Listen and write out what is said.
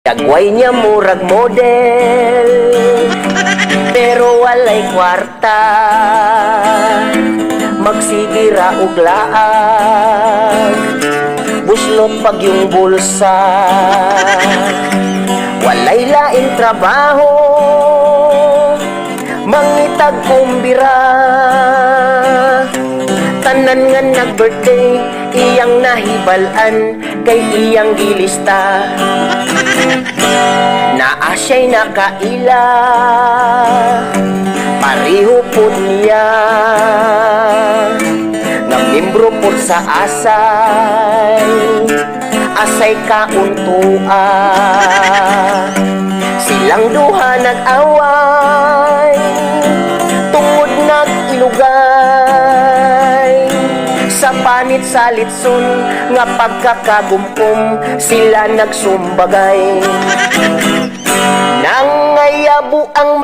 Dagway niya murag model, pero walay kwarta. Magsigira og laag, buslot pag yung bulsa. Walay laing trabaho, mangitag kumbira. Tanan nga nag-birthday, iyang nahibalan, kay iyang gilista. Naa siya'y nakaila, pareho po niya, nga membro po sa asay kauntua. Silang duha nag-away, tungod nag-ilugay. Sa panit sa litson nga pagkakagumkum, sila nagsumbagay. Nangayabo ang